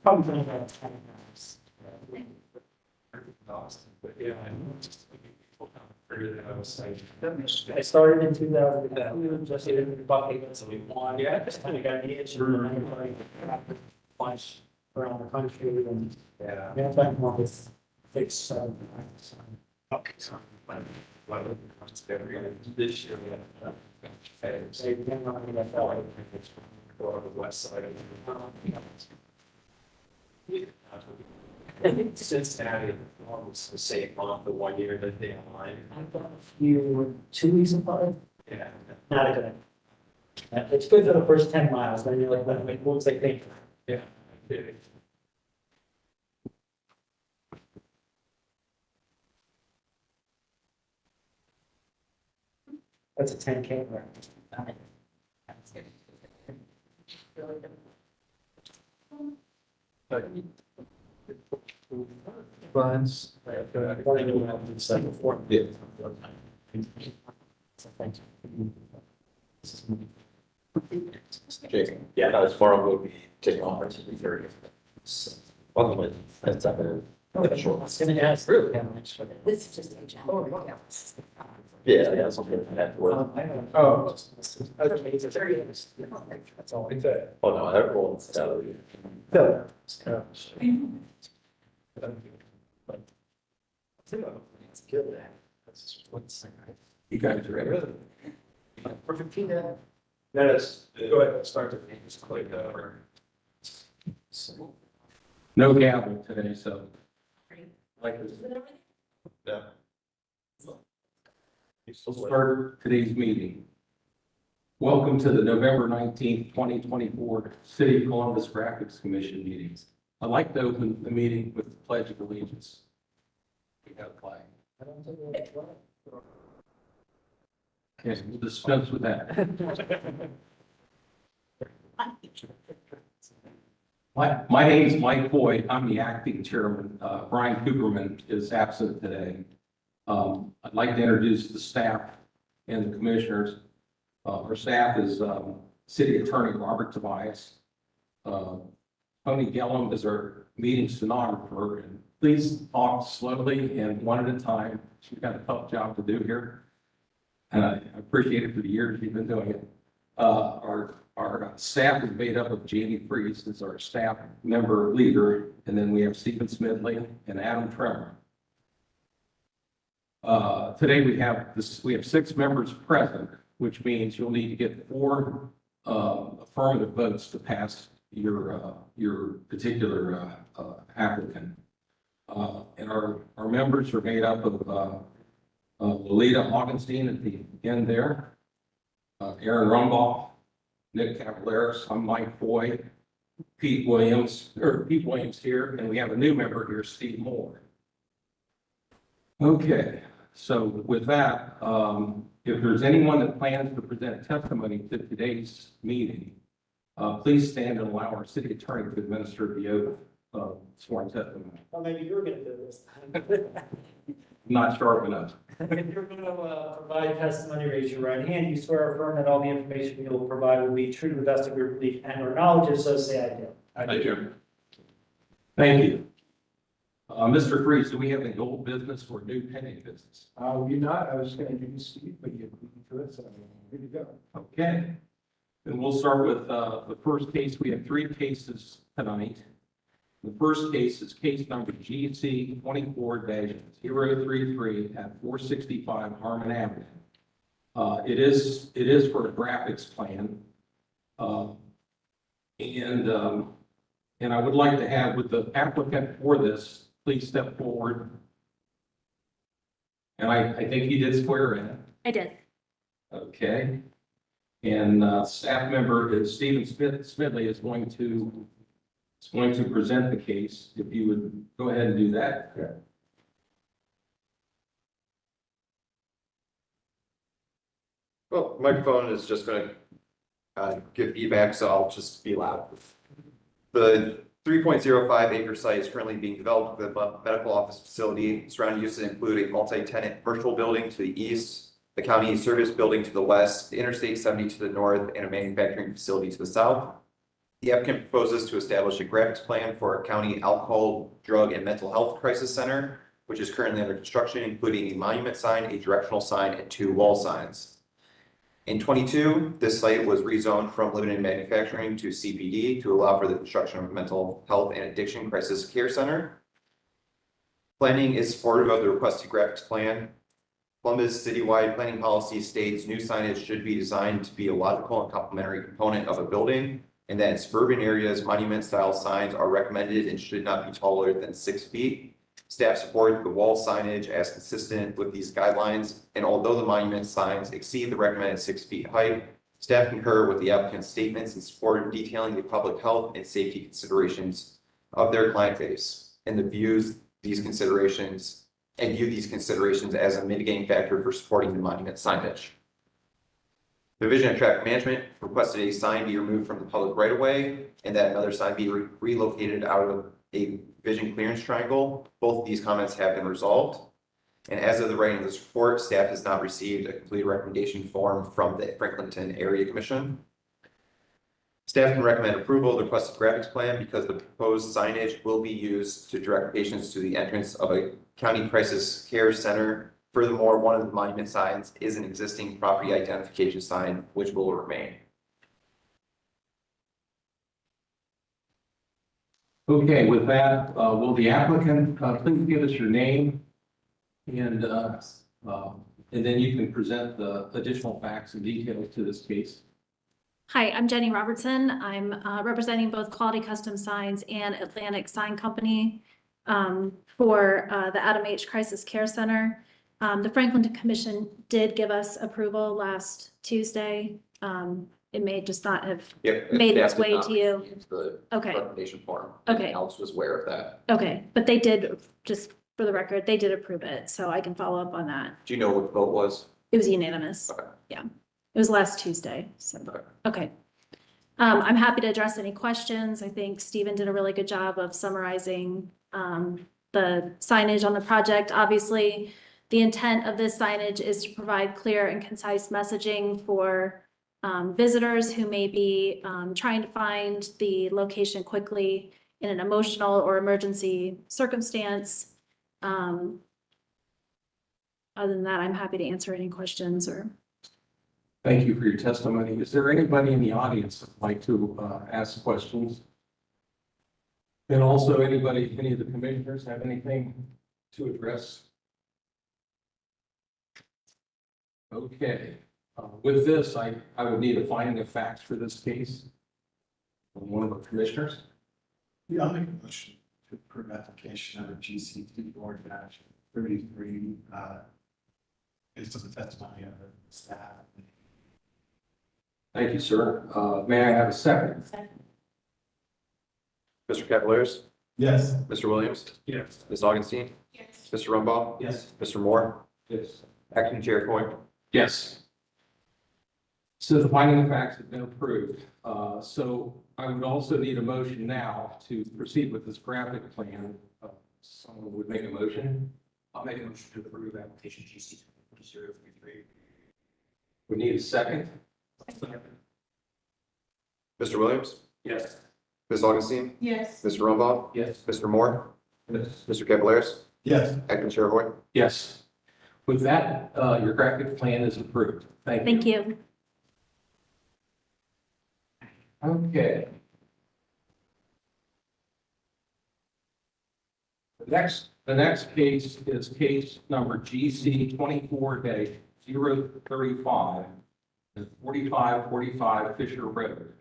Probably been about 10 years. But yeah, I know just people kind of figured that I was like. I started in 2002, just in the bucket, so we won. Yeah, just kind of got the itch and everybody bunch around the country and yeah, I think more with fixed. Okay, so this year we have. So you can run that way. Go over the west side of Cincinnati, almost the same month, the 1 year that they online. I thought you were 2 weeks apart. Yeah. Not a good. It's good for the first 10 miles, then you're like, what was I thinking? Yeah. That's a 10K. That's good. Really good. Runs. Yeah, no, tomorrow will be taking off to be very. Welcome, that's up there. It's gonna ask through. This is just a general. Yeah, yeah, something like that. Oh. That's all I said. Oh, no, everyone's salary. It's good. That's what's. You guys are ready? Perfect. That is, go ahead, start the thing, just click over. No gavel today, so. Like this. Yeah. We'll start today's meeting. Welcome to the November 19th, 2024 City of Columbus Graphics Commission meetings. I'd like to open the meeting with the Pledge of Allegiance. We got a flag. Okay, we'll dispense with that. My name is Mike Boyd. I'm the acting chairman. Brian Cooperman is absent today. I'd like to introduce the staff and the commissioners. Our staff is City Attorney Robert Tobias. Tony Gillum is our meeting stenographer. And please talk slowly and one at a time. She's got a tough job to do here. And I appreciate it for the years you've been doing it. Our staff is made up of Jamie Priest as our staff member leader, and then we have Stephen Smidley and Adam Tremor. Today we have 6 members present, which means you'll need to get 4 affirmative votes to pass your particular applicant. And our members are made up of Lolita Augustine at the end there, Aaron Rumbaugh, Nick Cavaleris, I'm Mike Boyd, Pete Williams here, and we have a new member here, Steve Moore. Okay, so with that, if there's anyone that plans to present testimony to today's meeting, please stand and allow our city attorney to administer the oath of sworn testimony. Well, maybe you're gonna do this. Not sharp enough. If you're going to provide testimony, raise your right hand. You swear or affirm that all the information you will provide will be true to the best of your belief and or knowledge. If so, say I do. I do. Thank you. Mr. Freeze, do we have any old business or new pending business? We not. I was just going to introduce Steve, but you beat me to it, so here you go. Okay. And we'll start with the first case. We have 3 cases tonight. The first case is case number GC 24-033 at 465 Harmon Avenue. It is for a graphics plan. And I would like to have with the applicant for this, please step forward. And I think you did swear in. I did. Okay. And staff member is Stephen Smidley is going to present the case. If you would go ahead and do that. Yeah. Well, microphone is just going to give feedback, so I'll just be loud. The 3.05 acre site is currently being developed with a medical office facility. Surrounding uses include a multi-tenant commercial building to the east, the county service building to the west, the Interstate 70 to the north, and a manufacturing facility to the south. The applicant proposes to establish a graphics plan for a county alcohol, drug, and mental health crisis center, which is currently under construction, including a monument sign, a directional sign, and 2 wall signs. In 22, this site was rezoned from limited manufacturing to CPD to allow for the construction of a mental health and addiction crisis care center. Planning is supportive of the requested graphics plan. Columbus citywide planning policy states new signage should be designed to be a logical and complementary component of a building, and that in suburban areas, monument-style signs are recommended and should not be taller than 6 feet. Staff support the wall signage as consistent with these guidelines, and although the monument signs exceed the recommended 6 feet height, staff concur with the applicant's statements in support of detailing the public health and safety considerations of their client base, and view these considerations as a mitigating factor for supporting the monument signage. Division of Traffic Management requested a sign be removed from the public right of way and that another sign be relocated out of a vision clearance triangle. Both of these comments have been resolved. And as of the writing of this report, staff has not received a complete recommendation form from the Franklinton Area Commission. Staff can recommend approval of the requested graphics plan because the proposed signage will be used to direct patients to the entrance of a county crisis care center. Furthermore, one of the monument signs is an existing property identification sign, which will remain. Okay, with that, will the applicant please give us your name? And then you can present the additional facts and details to this case. Hi, I'm Jenny Robertson. I'm representing both Quality Custom Signs and Atlantic Sign Company for the Adam H. Crisis Care Center. The Franklin Commission did give us approval last Tuesday. It may just not have made its way to you. The Okay, recommendation form. Okay. Alex was aware of that. okay, but they did, just for the record, they did approve it, so I can follow up on that. Do you know what the vote was? It was unanimous. Okay. Yeah, it was last Tuesday, so. Okay. Okay. I'm happy to address any questions. I think Stephen did a really good job of summarizing the signage on the project. Obviously, the intent of this signage is to provide clear and concise messaging for visitors who may be trying to find the location quickly in an emotional or emergency circumstance. Other than that, I'm happy to answer any questions or. Thank you for your testimony. Is there anybody in the audience that'd like to ask questions? And also any of the commissioners have anything to address? Okay, with this, I would need a finding of facts for this case from one of the commissioners. Yeah, I'll make a motion to approve application under GCT 4-33, based on the testimony of the staff. Thank you, sir. May I have a second? Mr. Cavaliers, Yes. Mr. Williams, Yes. Ms. Augustine, Yes. Mr. Rumbaugh, Yes. Mr. Moore, Yes. Acting Chair Coyne. Yes. So the finding of facts have been approved. So I would also need a motion now to proceed with this graphic plan. Someone would make a motion. I'll make a motion to approve application GC 2033. We need a second. Mr. Williams, Yes. Ms. Augustine, Yes. Mr. Rumbaugh, Yes. Mr. Moore, Yes. Mr. Cavaliers, Yes. Acting Chair Coyne. Yes. With that, your graphic plan is approved. Thank you. Thank you. Okay. The next case is case number GC 24-035 and 4545 Fisher Road.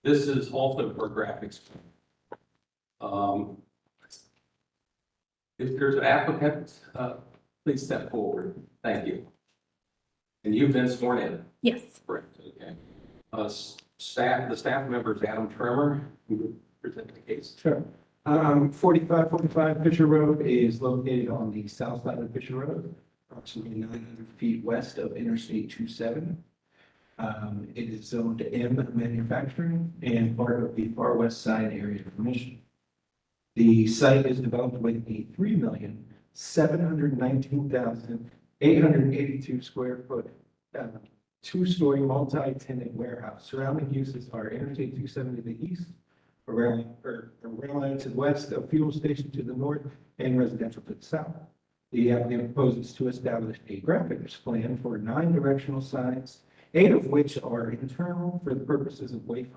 This is also for graphics. If there's an applicant, please step forward. Thank you. And you've been sworn in. Yes. Correct, okay. The staff member is Adam Tremor, who will present the case. Sure. 4545 Fisher Road is located on the south side of Fisher Road, approximately 900 feet west of Interstate 27. It is zoned M manufacturing and part of the far west side area commission. The site is developed with a 3,719,882 square foot two-story multi-tenant warehouse. Surrounding uses are Interstate 270 to the east, a rail line to the west, a fuel station to the north, and residential to the south. The applicant proposes to establish a graphics plan for 9 directional signs, 8 of which are internal for the purposes of wayfinding.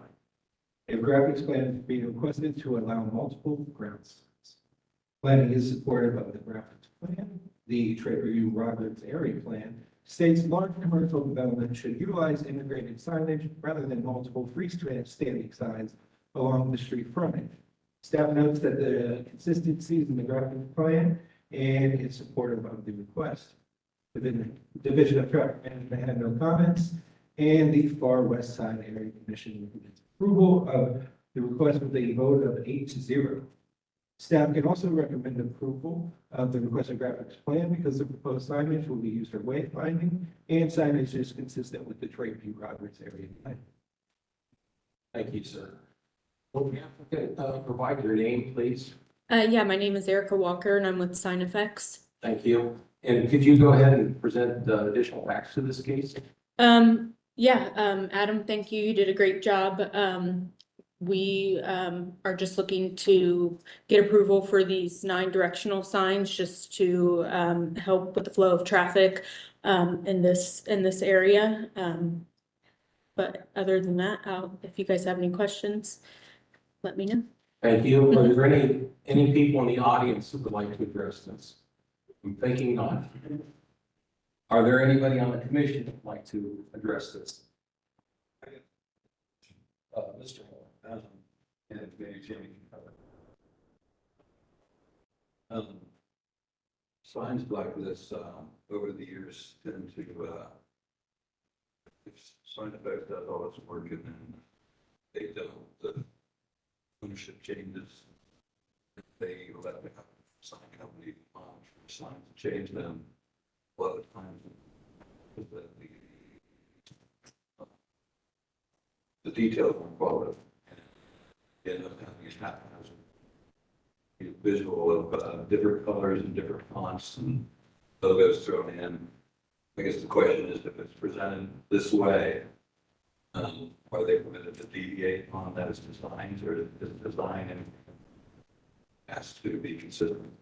A graphics plan is being requested to allow multiple ground signs. Planning is supportive of the graphics plan. The trade review Roberts area plan states large commercial development should utilize integrated signage rather than multiple freestanding signs along the street frontage. Staff notes that the consistencies in the graphic plan and is supportive of the request. The Division of Traffic Management had no comments, and the Far West Side Area Commission recommends approval of the request with a vote of 8-0. Staff can also recommend approval of the requested graphics plan because the proposed signage will be used for wayfinding and signage is consistent with the Trade View Roberts area plan. Thank you, sir. Will the applicant provide your name, please? Yeah, my name is Erica Walker and I'm with Sign Effects. Thank you. And could you go ahead and present additional facts to this case? Adam, thank you. You did a great job. We are just looking to get approval for these 9 directional signs just to help with the flow of traffic in this area. But other than that, if you guys have any questions, let me know. Thank you. Are there any people in the audience who would like to address this? I'm thinking not. Are there anybody on the commission who would like to address this? Mr. Moore. And maybe Jamie can cover. Signs like this, over the years tend to, if Sign Effects does all its work and then they don't, the ownership changes. They let the sign company signs change them. A lot of times, the details are involved. End up having it happen as a visual of different colors and different fonts and logos thrown in. I guess the question is if it's presented this way, are they permitted to deviate on that as designs, or is design and has to be consistent?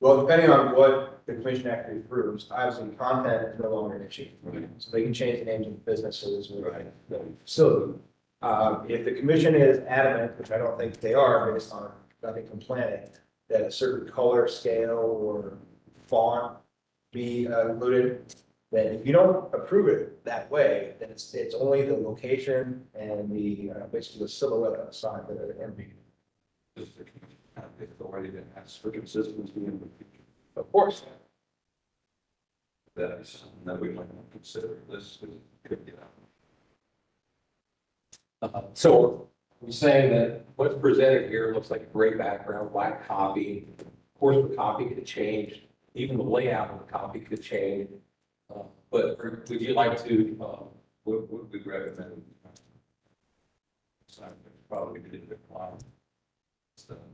Well, depending on what the commission actually approves, obviously content is no longer an issue. Right. So they can change the names of businesses or Right. the facility. If the commission is adamant, which I don't think they are based on nothing from planning, that a certain color scale or font be included, then if you don't approve it that way, then it's only the location and the basically the silhouette of the sign that are empty. Does the commission have the authority to ask for consistency in the future? Of course, That is something that we might want to consider. This could get out. So we're saying that what's presented here looks like a gray background, black copy. Of course, the copy could change. Even the layout of the copy could change. But would you like to, What would we recommend? Probably be the font.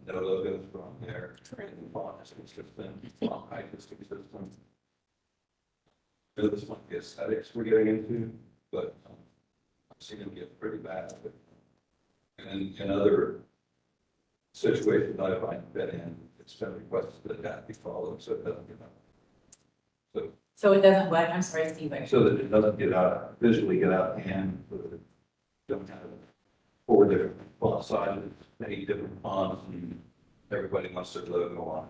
No logos from there. And the font is consistent, font height is consistent. This might be aesthetics we're getting into, but I've seen them get pretty bad. And in other situations I've been in, it's been requested that be followed, so it doesn't get out. So it doesn't what? I'm sorry, Steve. So that it doesn't get out, visually get out of hand, so that it don't have 4 different font sizes, 8 different fonts, and everybody wants their logo on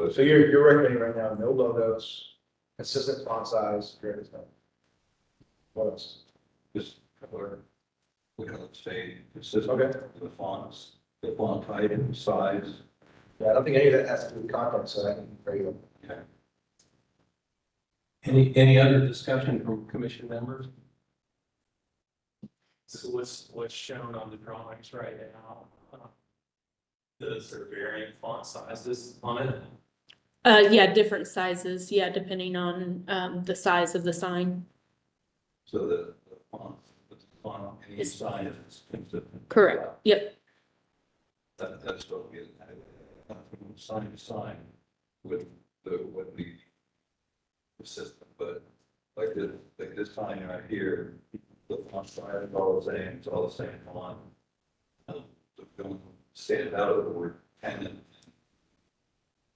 it. so you're recommending right now, no logos, consistent font size, great stuff. What else? Just color, we don't say consistent Okay. with the fonts, the font height and size. Yeah, I don't think any of that has to do with content, so I think it's very good. Okay. any other discussion from commission members? So what's shown on the drawings right now? Is there varying font sizes on it? Yeah, different sizes. Yeah, depending on the size of the sign. So the font on any sign is consistent. Correct. Yep. That's what we, from sign to sign with the, what the system, but like this sign right here, the font size is all the same, it's all the same font. Don't stand out of the word tenant.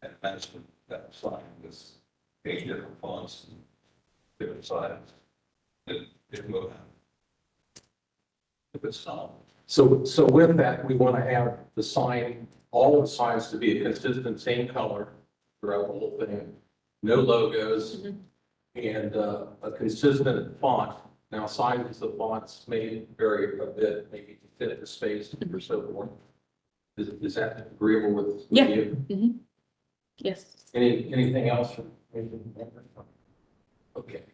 And imagine that sign was 8 different fonts, and different sizes. It will have. If it's not. So with that, we want to have the sign, all the signs to be a consistent same color throughout the whole thing. No logos and a consistent font. Now sizes of fonts may vary a bit, maybe to fit the space or so forth. Is that agreeable with Yeah. you? Yes. Anything else? Okay.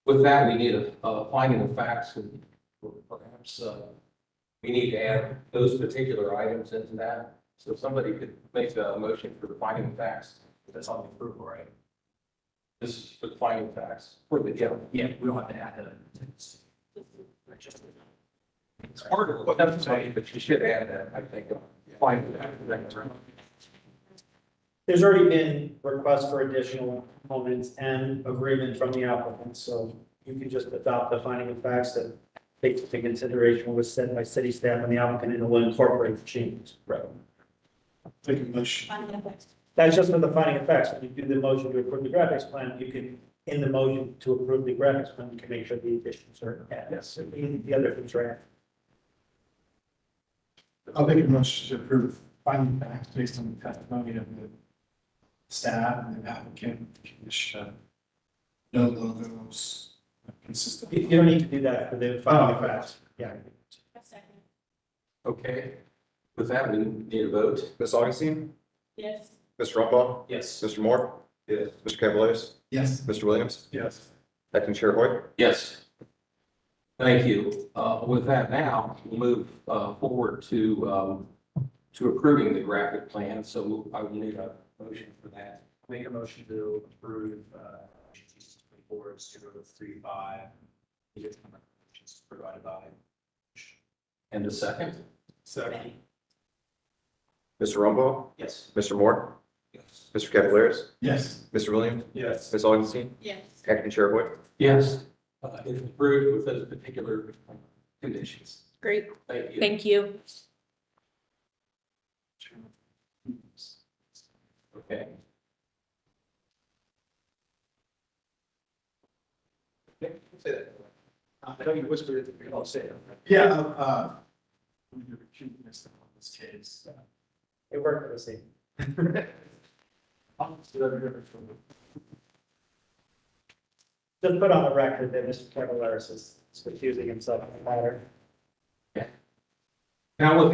With that, we need a finding of facts and perhaps we need to add those particular items into that. So if somebody could make a motion for the finding of facts. That's on the approval, right? This is for the finding of facts. For the, Yeah, we don't have to add that. it's part of what I'm saying, but you should add that, I think. Finding of facts. There's already been requests for additional components and agreement from the applicant, so you can just adopt the finding of facts that takes into consideration what was said by city staff and the applicant, and it will incorporate the changes. Right. That's just for the finding of facts. When you do the motion to approve the graphics plan, you can, in the motion to approve the graphics plan, you can make sure the additions are added. Yes, the other things are added. I'll make a motion to approve finding facts based on the testimony of the staff and the applicant, no logos, consistent. You don't need to do that for the finding of facts. Yeah. Okay. With that, we need a vote. Ms. Augustine, Yes. Mr. Rumbaugh, Yes. Mr. Moore, Yes. Mr. Cavaliers, Yes. Mr. Williams, Yes. acting chair Hoy. Yes. Thank you. With that now, we'll move forward to approving the graphic plan. So I will need a motion for that. Make a motion to approve, 24/035. Provided by. And a second? Second. Mr. Rumbaugh, Yes. Mr. Moore, Yes. Mr. Cavaliers, Yes. Mr. Williams, Yes. Ms. Augustine, Yes. acting chair Hoy. Yes. It's approved with those particular conditions. Great. Thank you. Thank you. Okay. Say that. I know you whispered it, I'll say it. Yeah, we do recuseness on this case. It worked for the same. Just put on the record that Mr. Cavalaris is recusing himself in the matter. Now,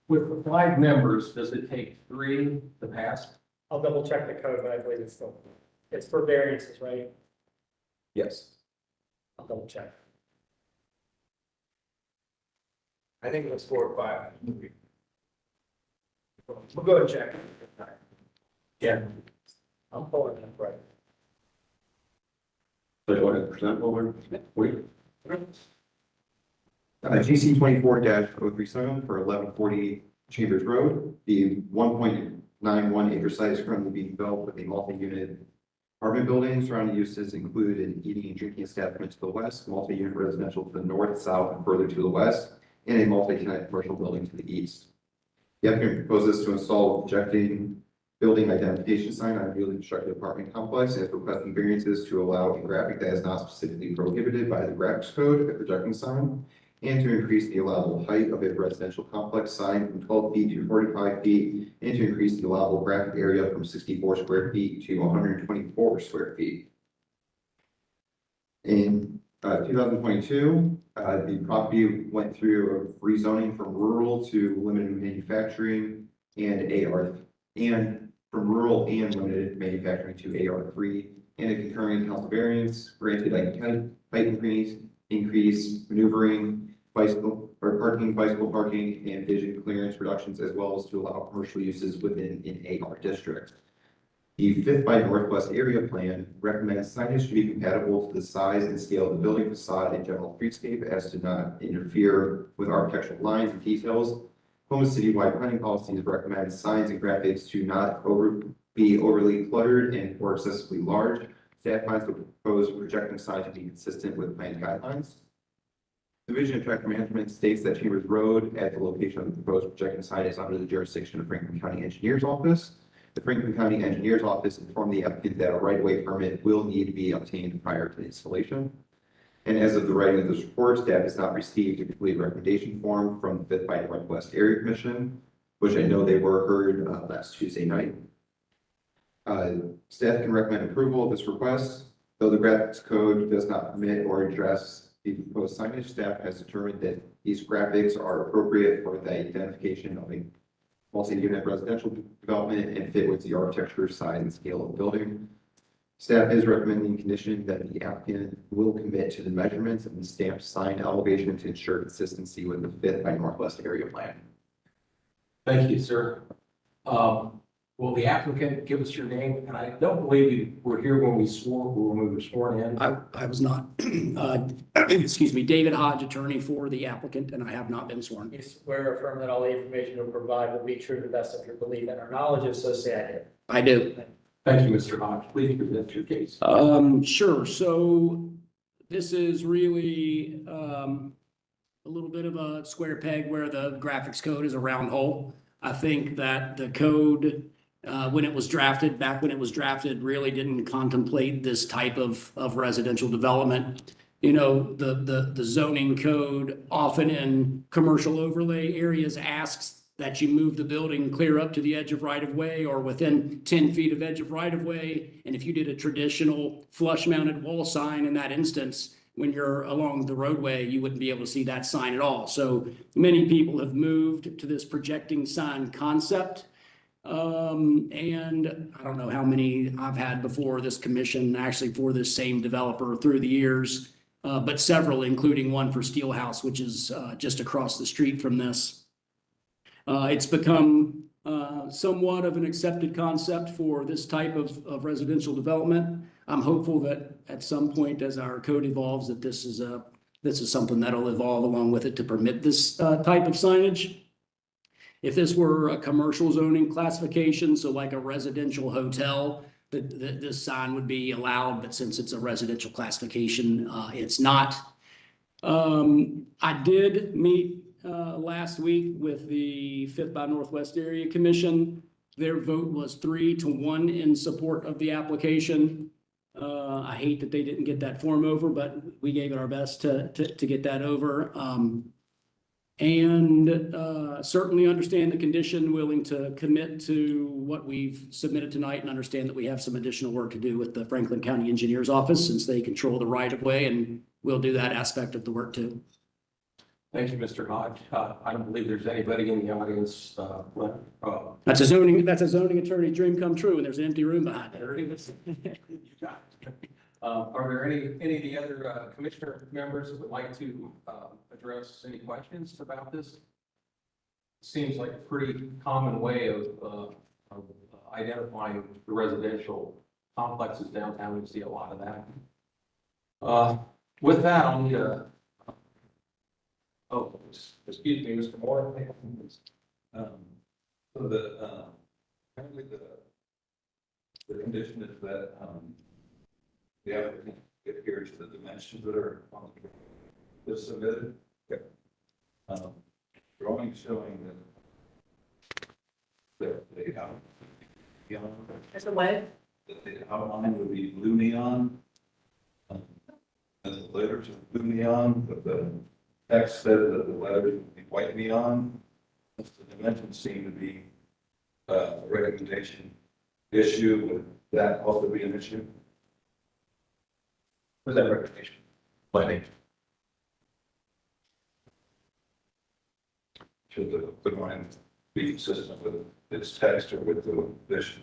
with 5 members, does it take 3 to pass? I'll double check the code, but I believe it's for variances, right? Yes. I'll double check. I think it was 4 or 5. We'll go and check. Yeah. I'm pulling it up right. 31% over. GC 24-037 for 1140 Chambers Road. The 1.91 acre site is currently being built with a multi-unit apartment building. Surrounding uses include an eating and drinking establishment to the west, multi-unit residential to the north, south, and further to the west, and a multi-tenant commercial building to the east. The applicant proposes to install a projecting building identification sign on a newly constructed apartment complex and is requesting variances to allow a graphic that is not specifically prohibited by the graphics code, a projecting sign, and to increase the allowable height of a residential complex sign from 12 feet to 45 feet, and to increase the allowable graphic area from 64 square feet to 124 square feet. In 2022, the property went through a rezoning from rural to limited manufacturing and from rural and limited manufacturing to AR3, and a concurring council variance granted height increase, maneuvering, bicycle parking, and vision clearance reductions, as well as to allow commercial uses within an AR district. The 5th by Northwest area plan recommends signage to be compatible to the size and scale of the building facade and general streetscape as to not interfere with architectural lines and details. Oklahoma's citywide planning policies recommend signs and graphics to not be overly cluttered and or excessively large, Staff finds the proposed projecting sign to be consistent with plan guidelines. Division of Traffic Management states that Chambers Road at the location of the proposed projecting sign is under the jurisdiction of Franklin County Engineers Office. The Franklin County Engineers Office informed the applicant that a right-of-way permit will need to be obtained prior to the installation. And as of the writing of this report, staff has not received a complete recommendation form from the Fifth by Northwest Area Commission, which I know they were heard last Tuesday night. Staff can recommend approval of this request, though the graphics code does not permit or address the proposed signage. Staff has determined that these graphics are appropriate for the identification of a multi-unit residential development and fit with the architecture, size, and scale of the building. Staff is recommending condition that the applicant will commit to the measurements of the stamped sign elevation to ensure consistency with the Fifth by Northwest area plan. Thank you, sir. Will the applicant give us your name? And I don't believe you were here when we were sworn in. I was not. Excuse me, David Hodge, attorney for the applicant, and I have not been sworn. You swear or affirm that all the information you'll provide will be true to the best of your belief and our knowledge, so say I do. I do. Thank you, Mr. Hodge. Please present your case. Sure. So this is really a little bit of a square peg where the graphics code is a round hole. I think that the code, when it was drafted, really didn't contemplate this type of residential development. You know, the zoning code often in commercial overlay areas asks that you move the building clear up to the edge of right of way or within 10 feet of edge of right of way. And if you did a traditional flush mounted wall sign in that instance, when you're along the roadway, you wouldn't be able to see that sign at all. So many people have moved to this projecting sign concept. And I don't know how many I've had before this commission, actually for this same developer through the years, but several, including one for Steelhouse, which is just across the street from this. It's become somewhat of an accepted concept for this type of residential development. I'm hopeful that at some point as our code evolves, that this is something that'll evolve along with it to permit this type of signage. If this were a commercial zoning classification, so like a residential hotel, this sign would be allowed, but since it's a residential classification, it's not. I did meet last week with the Fifth by Northwest Area Commission. Their vote was 3-1 in support of the application. I hate that they didn't get that form over, but we gave it our best to get that over. And certainly understand the condition, willing to commit to what we've submitted tonight, and understand that we have some additional work to do with the Franklin County Engineers Office since they control the right of way, and we'll do that aspect of the work too. Thank you, Mr. Hodge. I don't believe there's anybody in the audience left. That's a zoning attorney dream come true, and there's an empty room behind it. There it is. You got it. Are there any of the other commissioner members that would like to address any questions about this? Seems like a pretty common way of identifying the residential complexes downtown. We see a lot of that. With that, I'll need a. Oh, excuse me, Mr. Moore. So apparently the condition is that the applicant adheres to the dimensions that are on the submitted. Drawing showing that the There's a what? outline would be blue neon. And the letters are blue neon, but the text said that the letters would be white neon. The dimensions seem to be a recommendation issue. Would that also be an issue? Was that recommendation? Planning. Should the line be consistent with its text or with the vision?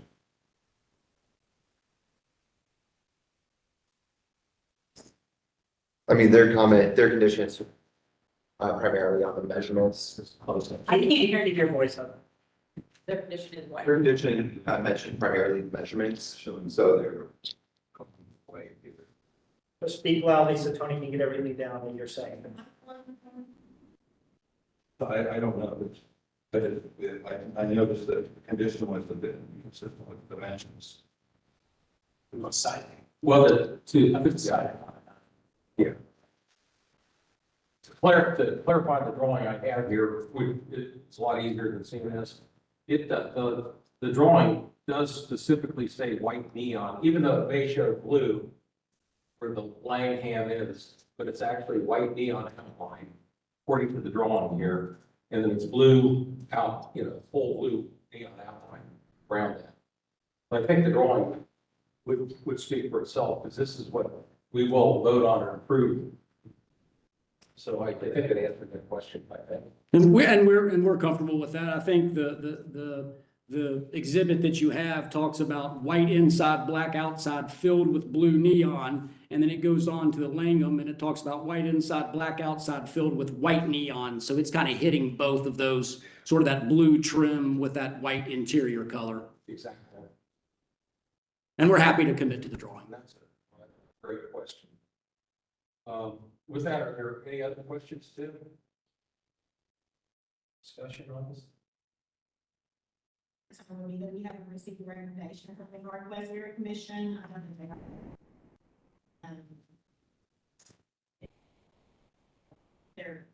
I mean, their conditions primarily on the measurements. I can't hear Keep your voice up. Their condition is what? Their condition mentioned primarily the measurements, so they're way either. Just speak loudly so Tony can get everything down that you're saying. I don't know. But I noticed that the condition was a bit consistent with the dimensions. Siding. Well, to clarify the drawing I have here, it's a lot easier than seeing this. The drawing does specifically say white neon, even though it may show blue where the Langham is, but it's actually white neon outline according to the drawing here. And then it's blue out, full blue neon outline around that. But I think the drawing would speak for itself, because this is what we will vote on or approve. So I think it answered that question, I think. And we're comfortable with that. I think the exhibit that you have talks about white inside, black outside, filled with blue neon. And then it goes on to the Langham and it talks about white inside, black outside, filled with white neon. So it's kind of hitting both of those, sort of that blue trim with that white interior color. Exactly. And we're happy to commit to the drawing. That's a great question. With that, are there any other questions, Tim? Discussion on this? We haven't received a recommendation from the Northwest Area Commission. I don't think they have. They're.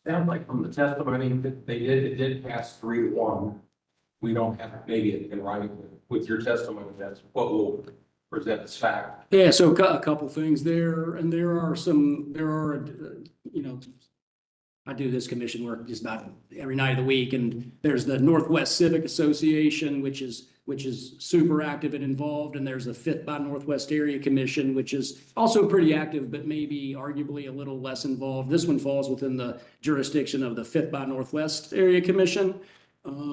Sounds like from the testimony that it did pass 3-1. We don't have maybe it in writing with your testimony. That's what we'll present as fact. Yeah, so a couple things there, and I do this commission work just about every night of the week, and there's the Northwest Civic Association, which is super active and involved, and there's the 5th by Northwest Area Commission, which is also pretty active, but maybe arguably a little less involved. This one falls within the jurisdiction of the 5th by Northwest Area Commission.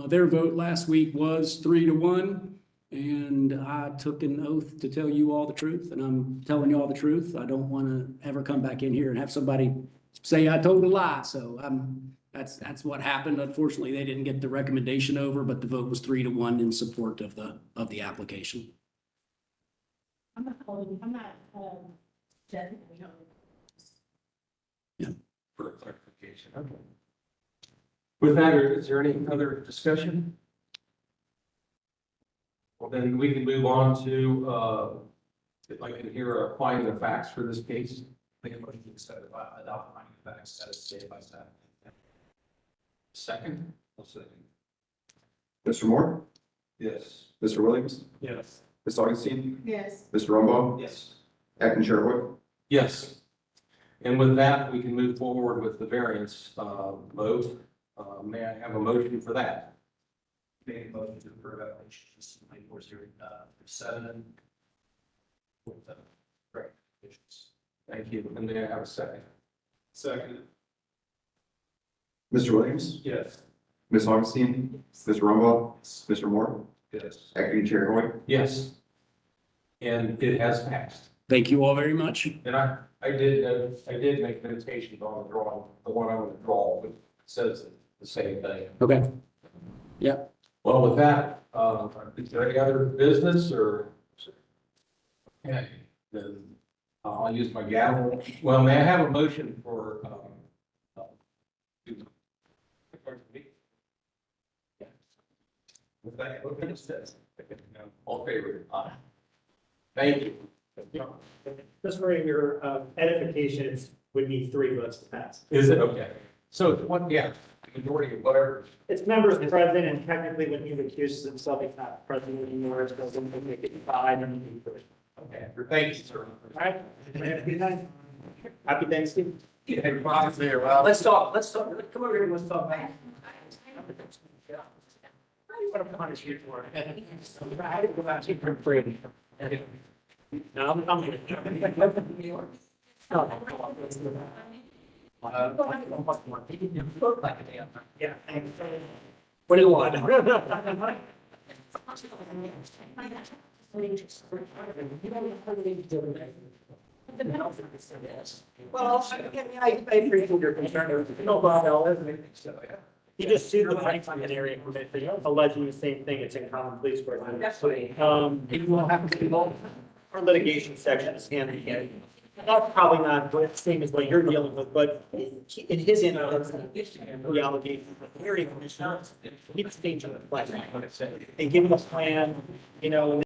Their vote last week was 3-1, and I took an oath to tell you all the truth, and I'm telling you all the truth. I don't want to ever come back in here and have somebody say I told a lie. So that's what happened. Unfortunately, they didn't get the recommendation over, but the vote was 3-1 in support of the application. I'm not, Jen, we don't. Yeah. For clarification. Okay. With that, is there any other discussion? Well, then we can move on to, if I can hear a finding of facts for this case. Make a motion to accept adopt finding of facts as stated by staff. Second? I'll second. Mr. Moore, Yes. Mr. Williams, Yes. Ms. Augustine, Yes. Mr. Rumbaugh, Yes. Acting Chair Hoy. Yes. And with that, we can move forward with the variance vote. May I have a motion for that? Make a motion to approve applications 9407 with the correct conditions. Thank you. And may I have a second? Second. Mr. Williams, Yes. Ms. Augustine, Mr. Rumbaugh, Mr. Moore, Yes. Acting Chair Hoy. Yes. And it has passed. Thank you all very much. And I did make notations on the drawing, the one I'm going to draw, but it says the same thing. Okay. Yeah. Well, with that, is there any other business or? Okay, then I'll use my gavel. Well, may I have a motion for, with that, what it says? All in favor? Aye. Thank you. Just for your edification, it would need 3 votes to pass. Is it? Okay. So what, yeah, majority of whatever. It's members present, and technically when he recuses himself, he's not present anymore, it doesn't make it 5 and Okay, thank you, sir. All right. Have a good night. Happy Thanksgiving. Let's talk, come over here and let's talk. What do you want to punish you for? I had to go out to free. No, I'm gonna. Yeah. What do you want? Well, I appreciate your concern. No problem, isn't it? So, yeah. You just sued the Franklin area commission, alleging the same thing, it's in common police court. You will have to do both. Our litigation section is handling it. That's probably not the same as what you're dealing with, but in his instance, reality, the area commissioner, he's changing the plan. And giving a plan, you know,